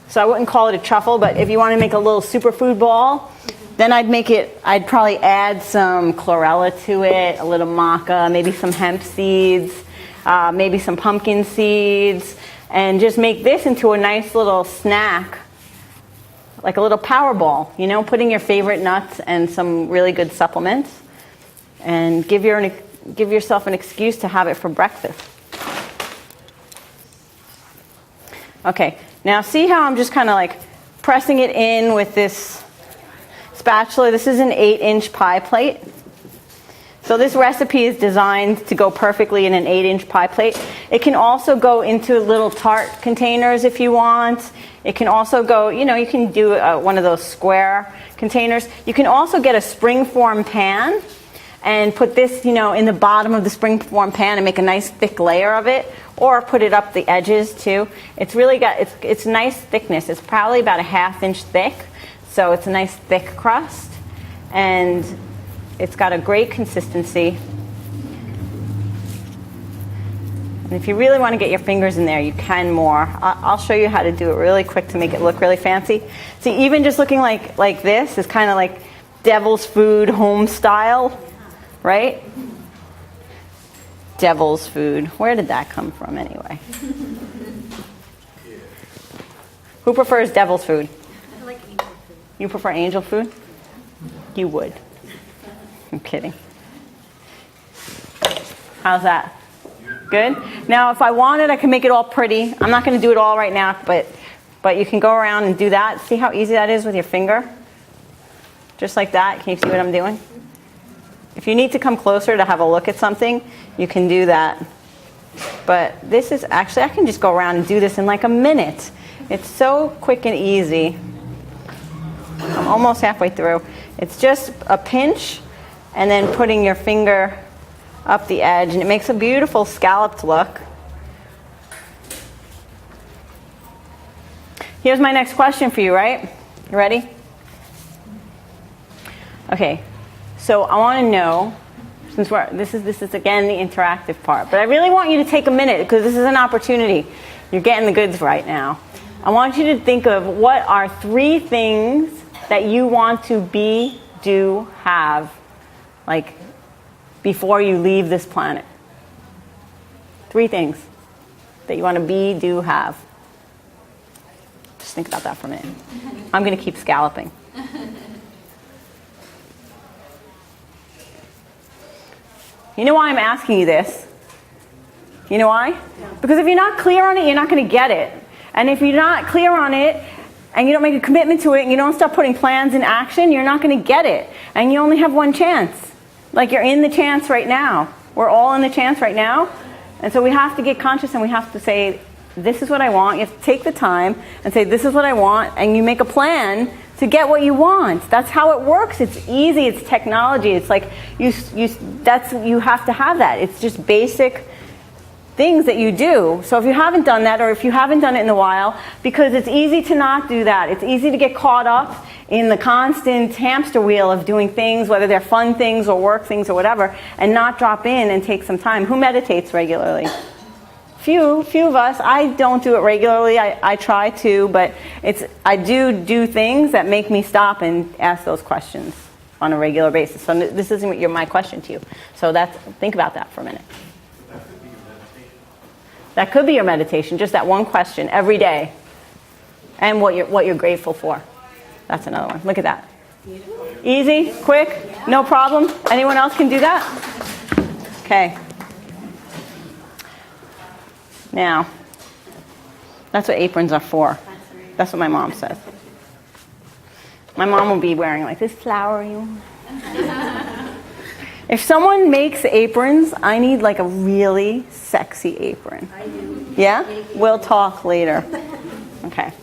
So I wouldn't call it a truffle, but if you want to make a little superfood ball, then I'd probably add some chlorella to it, a little maca, maybe some hemp seeds, maybe some pumpkin seeds, and just make this into a nice little snack, like a little power ball, putting your favorite nuts and some really good supplements, and give yourself an excuse to have it for breakfast. Okay, now see how I'm just kind of like pressing it in with this spatula. This is an 8-inch pie plate. So this recipe is designed to go perfectly in an 8-inch pie plate. It can also go into little tart containers if you want. It can also go, you can do one of those square containers. You can also get a springform pan and put this, in the bottom of the springform pan and make a nice thick layer of it, or put it up the edges too. It's really got, it's nice thickness. It's probably about a 1/2 inch thick. So it's a nice thick crust, and it's got a great consistency. And if you really want to get your fingers in there, you can more. I'll show you how to do it really quick to make it look really fancy. See, even just looking like this is kind of like devil's food home style, right? Devil's food. Where did that come from anyway? Who prefers devil's food? I like angel food. You prefer angel food? You would. I'm kidding. How's that? Good? Now, if I wanted, I can make it all pretty. I'm not going to do it all right now, but you can go around and do that. See how easy that is with your finger? Just like that. Can you see what I'm doing? If you need to come closer to have a look at something, you can do that. But this is actually, I can just go around and do this in like a minute. It's so quick and easy. I'm almost halfway through. It's just a pinch and then putting your finger up the edge, and it makes a beautiful scalloped look. Here's my next question for you, right? You ready? Okay, so I want to know, Since this is again the interactive part. But I really want you to take a minute because this is an opportunity. You're getting the goods right now. I want you to think of what are 3 things that you want to be, do, have, like before you leave this planet. 3 things that you want to be, do, have. Just think about that for a minute. I'm going to keep scalloping. You know why I'm asking you this? You know why? Because if you're not clear on it, you're not going to get it. And if you're not clear on it, and you don't make a commitment to it, and you don't start putting plans in action, you're not going to get it. And you only have one chance. Like you're in the chance right now. We're all in the chance right now. And so we have to get conscious and we have to say, this is what I want. You have to take the time and say, this is what I want. And you make a plan to get what you want. That's how it works. It's easy. It's technology. It's like you have to have that. It's just basic things that you do. So if you haven't done that, or if you haven't done it in a while, because it's easy to not do that. It's easy to get caught up in the constant hamster wheel of doing things, whether they're fun things or work things or whatever, and not drop in and take some time. Who meditates regularly? Few of us. I don't do it regularly. I try to, but I do things that make me stop and ask those questions on a regular basis. So this isn't my question to you. So think about that for a minute. That could be your meditation, just that one question every day. And what you're grateful for. That's another one. Look at that. Easy, quick, no problem. Anyone else can do that? Okay. Now, that's what aprons are for. That's what my mom says. My mom will be wearing like this flowery one. If someone makes aprons, I need like a really sexy apron. I do. Yeah? We'll talk later. Okay.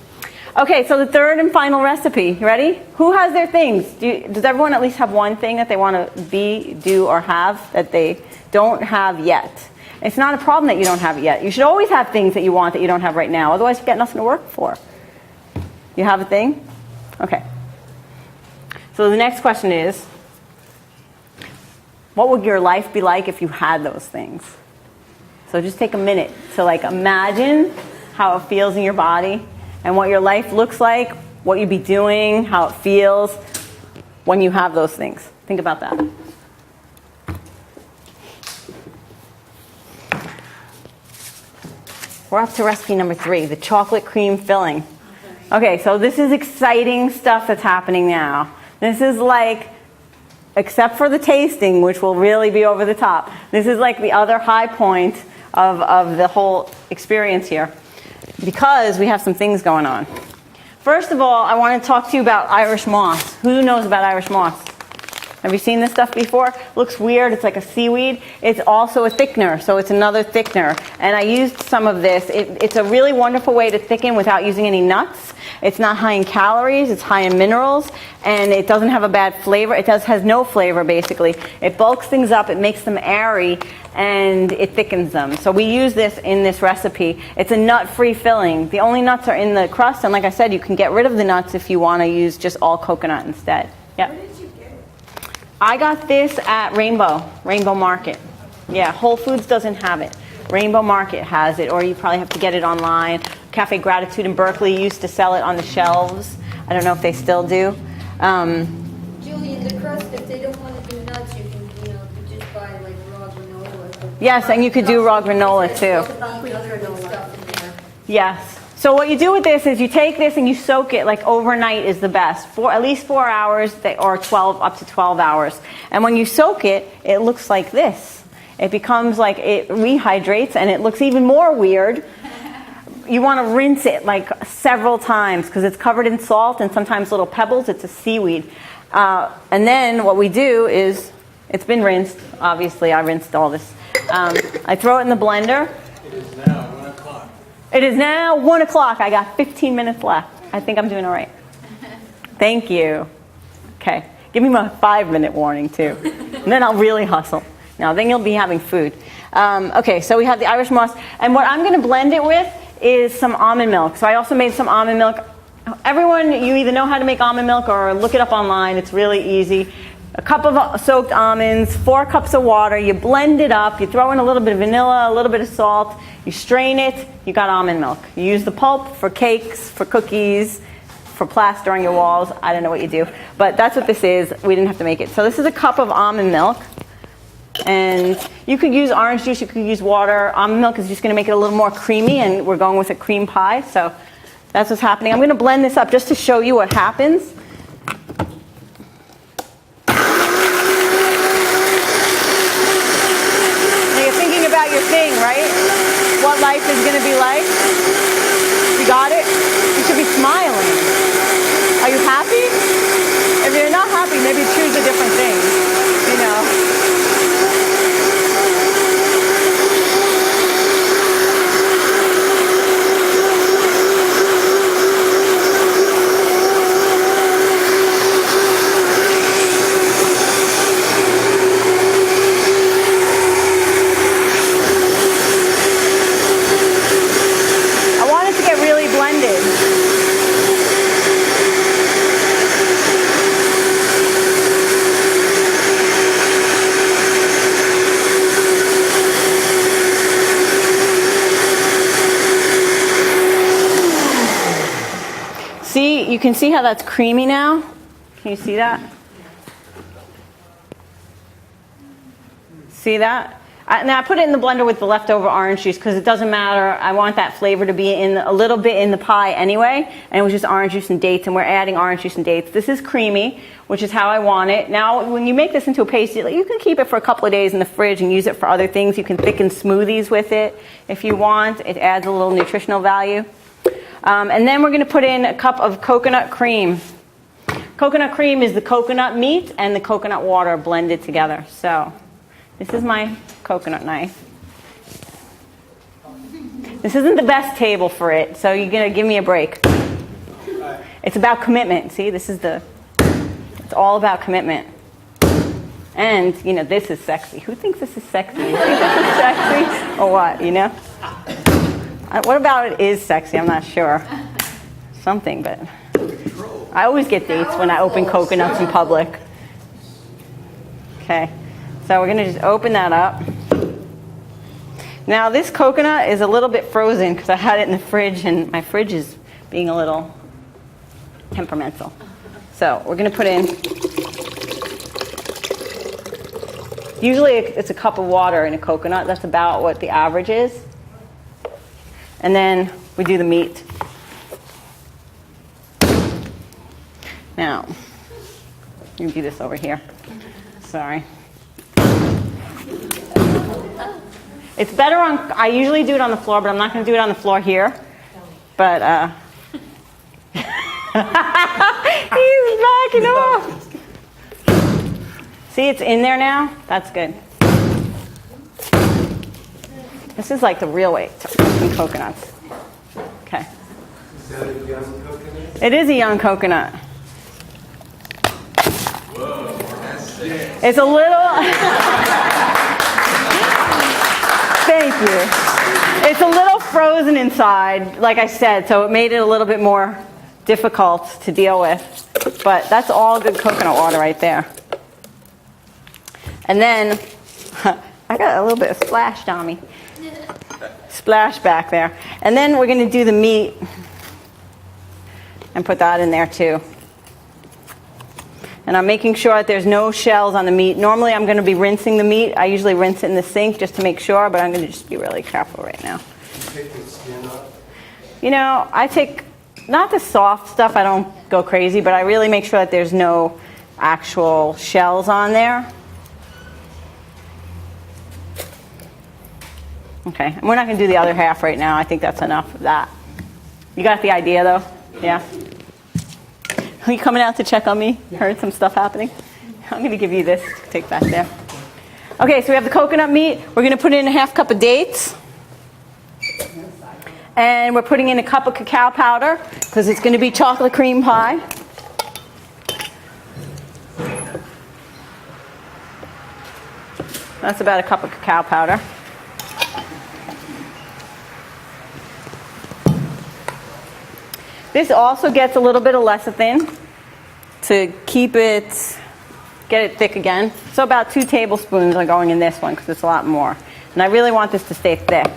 Okay, so the third and final recipe. You ready? Who has their things? Does everyone at least have one thing that they want to be, do, or have that they don't have yet? It's not a problem that you don't have it yet. You should always have things that you want that you don't have right now. Otherwise, you've got nothing to work for. You have a thing? Okay. So the next question is, what would your life be like if you had those things? So just take a minute to imagine how it feels in your body and what your life looks like, what you'd be doing, how it feels when you have those things. Think about that. We're up to recipe number 3, the chocolate cream filling. Okay, so this is exciting stuff that's happening now. This is except for the tasting, which will really be over the top, this is like the other high point of the whole experience here, because we have some things going on. First of all, I want to talk to you about Irish moss. Who knows about Irish moss? Have you seen this stuff before? Looks weird. It's like a seaweed. It's also a thickener, so it's another thickener. And I used some of this. It's a really wonderful way to thicken without using any nuts. It's not high in calories. It's high in minerals. And it doesn't have a bad flavor. It has no flavor, basically. It bulks things up. It makes them airy. And it thickens them. So we use this in this recipe. It's a nut-free filling. The only nuts are in the crust. And like I said, you can get rid of the nuts if you want to use just all coconut instead. Yeah. I got this at Rainbow Market. Yeah, Whole Foods doesn't have it. Rainbow Market has it, or you probably have to get it online. Cafe Gratitude in Berkeley used to sell it on the shelves. I don't know if they still do. Julian, the crust, if they don't want to do nuts, you can, you just buy raw granola. Yes, and you could do raw granola too. Yes. So what you do with this is you take this and you soak it overnight is the best. For at least 4 hours or 12 up to 12 hours. And when you soak it, it looks like this. It becomes it rehydrates and it looks even more weird. You want to rinse it several times because it's covered in salt and sometimes little pebbles. It's a seaweed. And then what we do is, it's been rinsed. Obviously, I rinsed all this. I throw it in the blender. It is now 1 o'clock. It is now 1 o'clock. I got 15 minutes left. I think I'm doing all right. Thank you. Okay. Give me my 5-minute warning, too. And then I'll really hustle. Now, then you'll be having food. Okay, so we have the Irish moss. And what I'm going to blend it with is some almond milk. So I also made some almond milk. Everyone, you either know how to make almond milk or look it up online. It's really easy. a cup of soaked almonds, 4 cups of water. You blend it up. You throw in a little bit of vanilla, a little bit of salt. You strain it. You got almond milk. You use the pulp for cakes, for cookies, for plaster on your walls. I don't know what you do, but that's what this is. We didn't have to make it. So this is a cup of almond milk. And you could use orange juice, you could use water. Almond milk is just going to make it a little more creamy, and we're going with a cream pie. So that's what's happening. I'm going to blend this up just to show you what happens. Now you're thinking about your thing, right? What life is going to be like. You got it? You should be smiling. Are you happy? If you're not happy, maybe choose a different thing, you know. See, you can see how that's creamy now? Can you see that? See that? Now I put it in the blender with the leftover orange juice because it doesn't matter. I want that flavor to be in a little bit in the pie anyway. And it was just orange juice and dates, and we're adding orange juice and dates. This is creamy, which is how I want it. Now, when you make this into a paste, you can keep it for a couple of days in the fridge and use it for other things. You can thicken smoothies with it if you want. It adds a little nutritional value. And then we're going to put in a cup of coconut cream. Coconut cream is the coconut meat and the coconut water blended together. So this is my coconut knife. This isn't the best table for it, so you're going to give me a break. It's about commitment. See, it's all about commitment. And, you know, this is sexy. Who thinks this is sexy? You think this is sexy? Or what, you know? What about it is sexy? I'm not sure. Something, but I always get dates when I open coconuts in public. Okay, so we're going to just open that up. Now this coconut is a little bit frozen because I had it in the fridge, and my fridge is being a little temperamental. So we're going to put in, usually it's a cup of water in a coconut. That's about what the average is. And then we do the meat. Now, you can do this over here. Sorry. It's better on, I usually do it on the floor, but I'm not going to do it on the floor here. But, he's backing off. See, it's in there now? That's good. This is like the real way to open coconuts. Okay. Is that a young coconut? It is a young coconut. Whoa, that's sick. It's a little... Thank you. It's a little frozen inside, like I said, so it made it a little bit more difficult to deal with. But that's all good coconut water right there. And then, I got a little bit of splash on me. Splash back there. And then we're going to do the meat and put that in there too. And I'm making sure that there's no shells on the meat. Normally I'm going to be rinsing the meat. I usually rinse it in the sink just to make sure, but I'm going to just be really careful right now. You take the skin off? You know, I take, not the soft stuff, I don't go crazy, but I really make sure that there's no actual shells on there. Okay, and we're not going to do the other half right now. I think that's enough of that. You got the idea, though? Yeah? Are you coming out to check on me? Heard some stuff happening? I'm going to give you this. Take that there. Okay, so we have the coconut meat. We're going to put in a half cup of dates. And we're putting in a cup of cacao powder because it's going to be chocolate cream pie. That's about a cup of cacao powder. This also gets a little bit of lecithin to keep it get it thick again. So about 2 tablespoons are going in this one because it's a lot more. And I really want this to stay thick.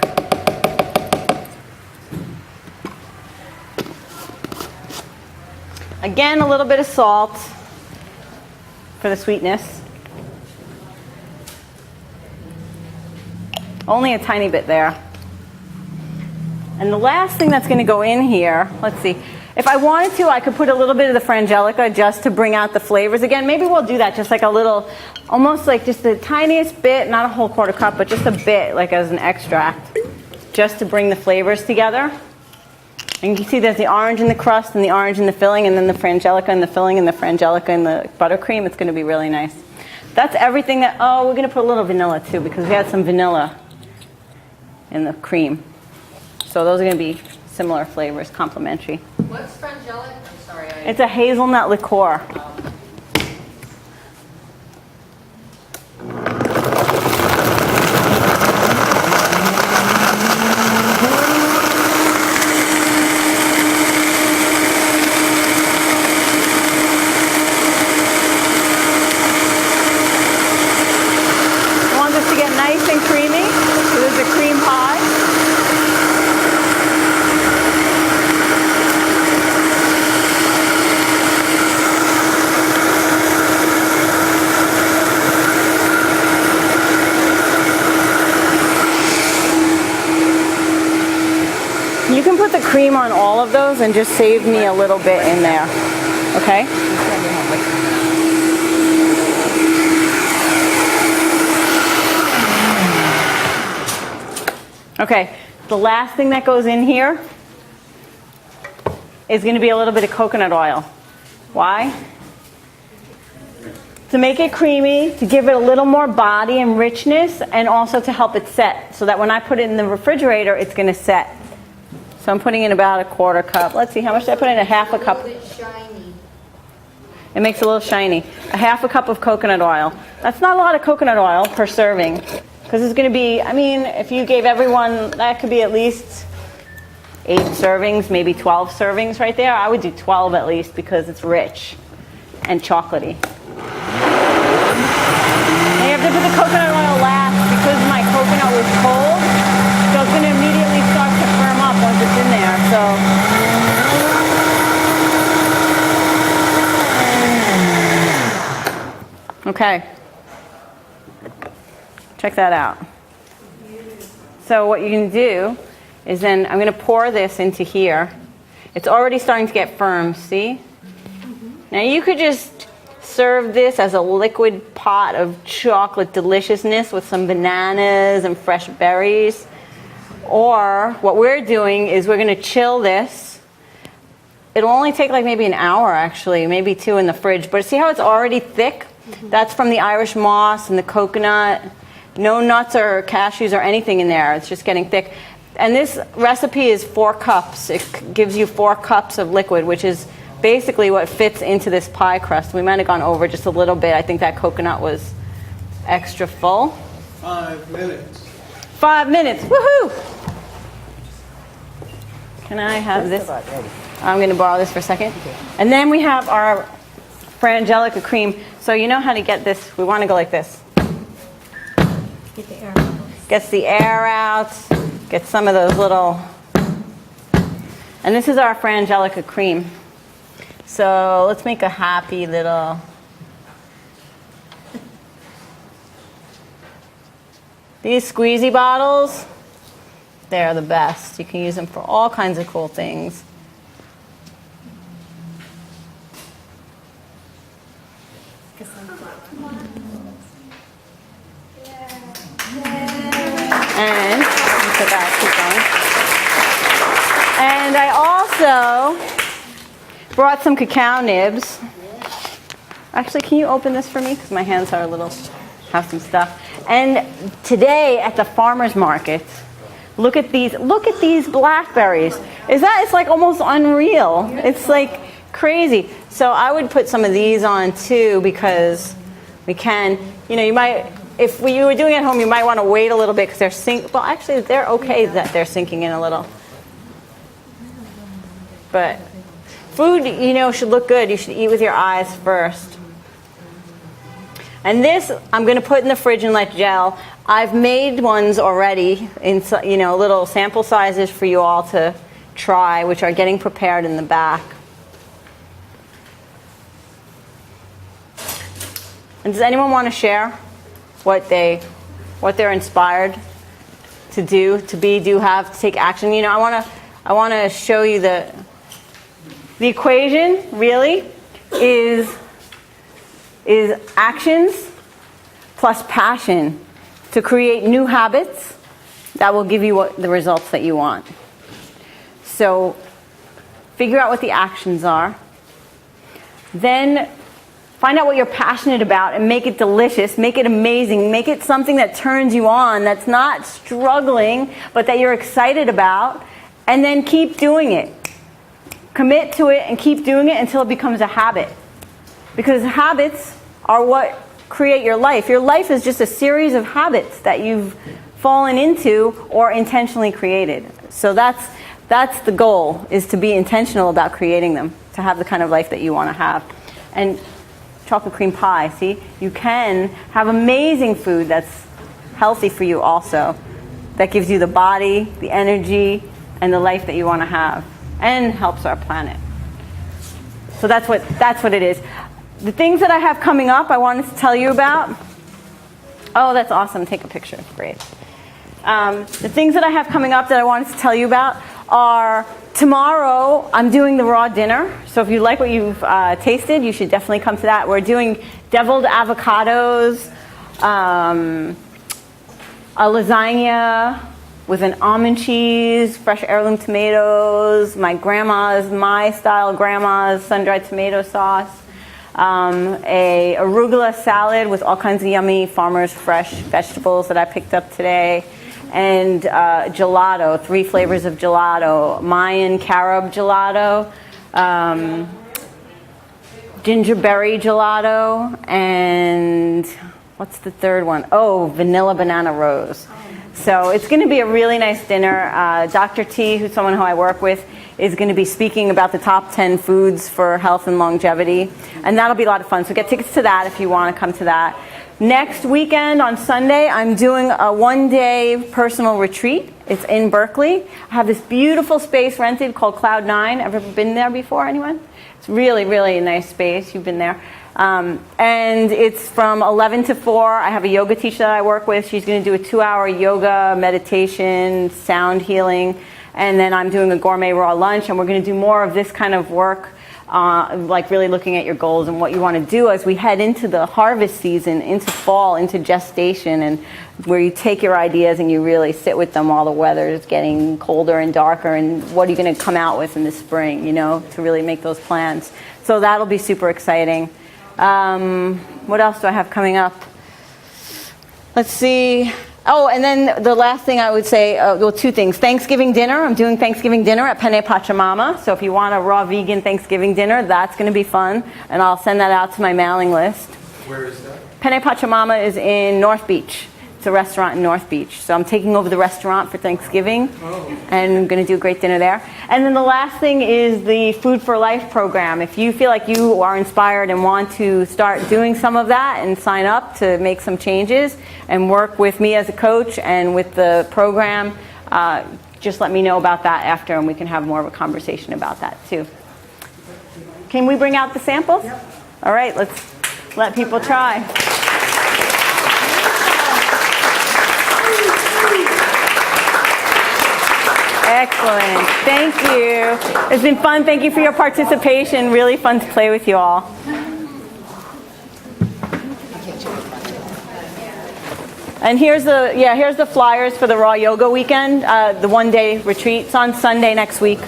Again, a little bit of salt for the sweetness. Only a tiny bit there. And the last thing that's going to go in here, let's see. If I wanted to, I could put a little bit of the Frangelico just to bring out the flavors again. Maybe we'll do that, just like a little, almost like just the tiniest bit, not a whole quarter cup, but just a bit, like as an extract, just to bring the flavors together. And you can see there's the orange in the crust and the orange in the filling, and then the Frangelico in the filling and the Frangelico in the buttercream. It's going to be really nice. That's everything that, oh, we're going to put a little vanilla too, because we had some vanilla in the cream. So those are going to be similar flavors, complementary. What's Frangelico? I'm sorry. It's a hazelnut liqueur. I want this to get nice and creamy. This is a cream pie. You can put the cream on all of those and just save me a little bit in there. Okay? Okay, the last thing that goes in here is going to be a little bit of coconut oil. Why? To make it creamy, to give it a little more body and richness, and also to help it set, so that when I put it in the refrigerator, it's going to set. So I'm putting in about a quarter cup. Let's see, how much did I put in? A half a cup. A little bit shiny. It makes it a little shiny. A half a cup of coconut oil. That's not a lot of coconut oil per serving. Because it's going to be, I mean, if you gave everyone, that could be at least 8 servings, maybe 12 servings right there. I would do 12 at least because it's rich and chocolatey. And you have to put the coconut oil last because my coconut was cold. So it's going to immediately start to firm up once it's in there. So, okay. Check that out. So what you can do is then I'm going to pour this into here. It's already starting to get firm, see? Now you could just serve this as a liquid pot of chocolate deliciousness with some bananas and fresh berries. Or what we're doing is we're going to chill this. It'll only take like maybe an hour actually, maybe 2 in the fridge. But see how it's already thick? That's from the Irish moss and the coconut. No nuts or cashews or anything in there. It's just getting thick. And this recipe is 4 cups. It gives you 4 cups of liquid, which is basically what fits into this pie crust. We might have gone over just a little bit. I think that coconut was extra full. 5 minutes. 5 minutes. Woohoo! Can I have this? I'm going to borrow this for a second. And then we have our Frangelico cream. So you know how to get this. We want to go like this. Get the air out. Gets the air out, gets some of those little, and this is our Frangelico cream. So let's make a happy little, these squeezy bottles, they're the best. You can use them for all kinds of cool things. And put that, keep going. And I also brought some cacao nibs. Actually, can you open this for me? Because my hands are a little, have some stuff. And today at the farmer's market, look at these blackberries. It's like almost unreal. It's like crazy. So I would put some of these on too because we can, you might, if you were doing it at home, you might want to wait a little bit because well, actually, they're okay that they're sinking in a little. But food, should look good. You should eat with your eyes first. And this, I'm going to put in the fridge and let gel. I've made ones already in little sample sizes for you all to try, which are getting prepared in the back. And does anyone want to share what they're inspired to do, to be, do, have, to take action? I want to show you the equation really is actions plus passion to create new habits that will give you the results that you want. So figure out what the actions are. Then find out what you're passionate about and make it delicious, make it amazing, make it something that turns you on, that's not struggling, but that you're excited about, and then keep doing it. Commit to it and keep doing it until it becomes a habit. Because habits are what create your life. Your life is just a series of habits that you've fallen into or intentionally created. So that's the goal, is to be intentional about creating them, to have the kind of life that you want to have. And chocolate cream pie, see? You can have amazing food that's healthy for you also, that gives you the body, the energy, and the life that you want to have, and helps our planet. So that's what it is. The things that I have coming up I wanted to tell you about. Oh, that's awesome. Take a picture. Great. The things that I have coming up that I wanted to tell you about are tomorrow I'm doing the raw dinner. So if you like what you've tasted, you should definitely come to that. We're doing deviled avocados, a lasagna with an almond cheese, fresh heirloom tomatoes, my style grandma's sun-dried tomato sauce, a arugula salad with all kinds of yummy farmer's fresh vegetables that I picked up today, and gelato, 3 flavors of gelato, Mayan carob gelato, gingerberry gelato, and what's the third one? Oh, vanilla banana rose. So it's going to be a really nice dinner. Dr. T, who's someone who I work with, is going to be speaking about the top 10 foods for health and longevity. And that'll be a lot of fun. So get tickets to that if you want to come to that. Next weekend on Sunday, I'm doing a 1-day personal retreat. It's in Berkeley. I have this beautiful space rented called Cloud 9. Ever been there before, anyone? It's really, really a nice space. You've been there. And it's from 11 to 4. I have a yoga teacher that I work with. She's going to do a 2-hour yoga, meditation, sound healing. And then I'm doing a gourmet raw lunch. And we're going to do more of this kind of work, like really looking at your goals and what you want to do as we head into the harvest season, into fall, into gestation, and where you take your ideas and you really sit with them while the weather is getting colder and darker. And what are you going to come out with in the spring, to really make those plans. So that'll be super exciting. What else do I have coming up? Let's see. Oh, and then the last thing I would say, 2 things. Thanksgiving dinner. I'm doing Thanksgiving dinner at Penne Pachamama. So if you want a raw vegan Thanksgiving dinner, that's going to be fun. And I'll send that out to my mailing list. Where is that? Penne Pachamama is in North Beach. It's a restaurant in North Beach. So I'm taking over the restaurant for Thanksgiving. And I'm going to do a great dinner there. And then the last thing is the Food for Life program. If you feel like you are inspired and want to start doing some of that and sign up to make some changes and work with me as a coach and with the program, just let me know about that after and we can have more of a conversation about that too. Can we bring out the samples? Yep. All right, let's let people try. Excellent. Thank you. It's been fun. Thank you for your participation. Really fun to play with you all. And here's the flyers for the raw yoga weekend, the 1-day retreat. It's on Sunday next week.